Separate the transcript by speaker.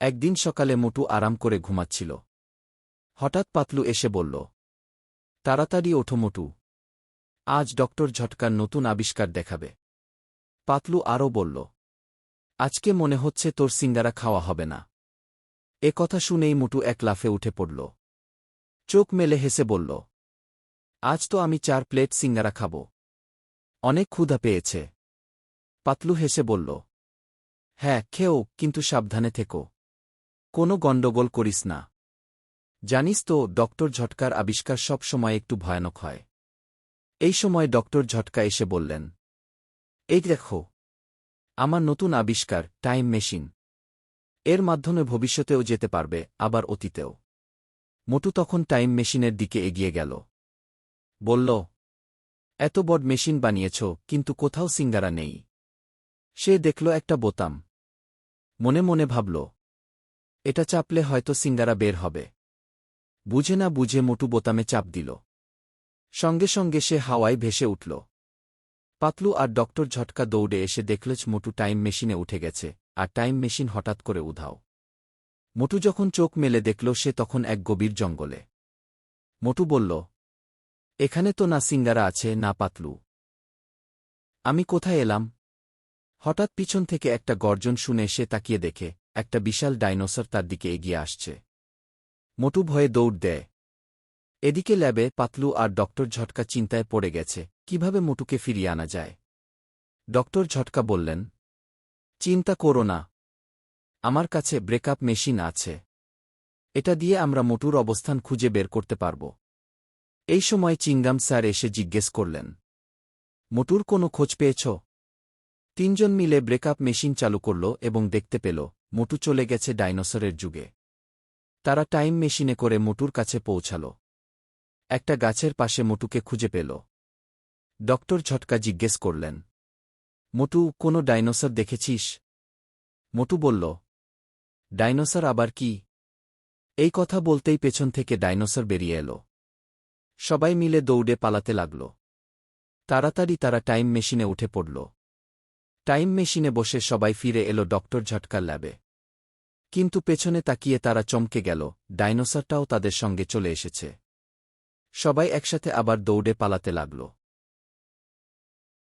Speaker 1: একদিন সকালে মোটু আরাম করে ঘুমাচ্ছিল। হঠাৎ পাতলু এসে বলল, তাড়াতাড়ি ওঠো মোটু, আজ ডক্টর ঝটকার নতুন আবিষ্কার দেখাবে। পাতলু আরও বলল, আজকে মনে হচ্ছে তোর সিঙ্গারা খাওয়া হবে না। এ কথা শুনেই মোটু এক লাফে উঠে পড়ল। চোখ মেলে হেসে বলল, আজ তো আমি 4 প্লেট সিঙ্গারা খাব। অনেক ক্ষুধা পেয়েছে। পাতলু হেসে বলল, হ্যাঁ খেও, কিন্তু সাবধানে থেকো, কোনো গণ্ডগোল করিস না। জানিস তো ডক্টর ঝটকার আবিষ্কার সব সময় একটু ভয়ানক হয়। এই সময় ডক্টর ঝটকা এসে বললেন, এই দেখো, আমার নতুন আবিষ্কার টাইম মেশিন। এর মাধ্যমে ভবিষ্যতেও যেতে পারবে, আবার অতীতেও। মোটু তখন টাইম মেশিনের দিকে এগিয়ে গেল। বলল, এত বড় মেশিন বানিয়েছ, কিন্তু কোথাও সিঙ্গারা নেই। সে দেখল একটা বোতাম। মনে মনে ভাবল, এটা চাপলে হয়তো সিঙ্গারা বের হবে। বুঝে না বুঝে মোটু বোতামে চাপ দিল। সঙ্গে সঙ্গে সে হাওয়ায় ভেসে উঠল। পাতলু আর ডক্টর ঝটকা দৌড়ে এসে দেখল মোটু টাইম মেশিনে উঠে গেছে, আর টাইম মেশিন হঠাৎ করে উধাও। মোটু যখন চোখ মেলে দেখল সে তখন এক গভীর জঙ্গলে। মোটু বলল, এখানে তো না সিঙ্গারা আছে না পাতলু। আমি কোথায় এলাম? হঠাৎ পিছন থেকে একটা গর্জন শুনে সে তাকিয়ে দেখে একটা বিশাল ডাইনোসর তার দিকে এগিয়ে আসছে। মোটু ভয়ে দৌড় দেয়। এদিকে ল্যাবে পাতলু আর ডক্টর ঝটকা চিন্তায় পড়ে গেছে কিভাবে মোটুকে ফিরিয়ে আনা যায়। ডক্টর ঝটকা বললেন, চিন্তা করো না, আমার কাছে ব্রেকআপ মেশিন আছে। এটা দিয়ে আমরা মোটুর অবস্থান খুঁজে বের করতে পারব। এই সময় চিংগাম স্যার এসে জিজ্ঞেস করলেন, মোটুর কোনো খোঁজ পেয়েছ? 3 জন মিলে ব্রেকআপ মেশিন চালু করল এবং দেখতে পেল মোটু চলে গেছে ডাইনোসরের যুগে। তারা টাইম মেশিনে করে মোটুর কাছে পৌঁছাল। একটা গাছের পাশে মোটুকে খুঁজে পেল। ডক্টর ঝটকা জিজ্ঞেস করলেন, মোটু কোনো ডাইনোসর দেখেছিস? মোটু বলল, ডাইনোসর আবার কি? এই কথা বলতেই পেছন থেকে ডাইনোসর বেরিয়ে এলো। সবাই মিলে দৌড়ে পালাতে লাগল। তাড়াতাড়ি তারা টাইম মেশিনে উঠে পড়ল। টাইম মেশিনে বসে সবাই ফিরে এলো ডক্টর ঝটকার ল্যাবে। কিন্তু পেছনে তাকিয়ে তারা চমকে গেল, ডাইনোসরটাও তাদের সঙ্গে চলে এসেছে। সবাই একসাথে আবার দৌড়ে পালাতে লাগল।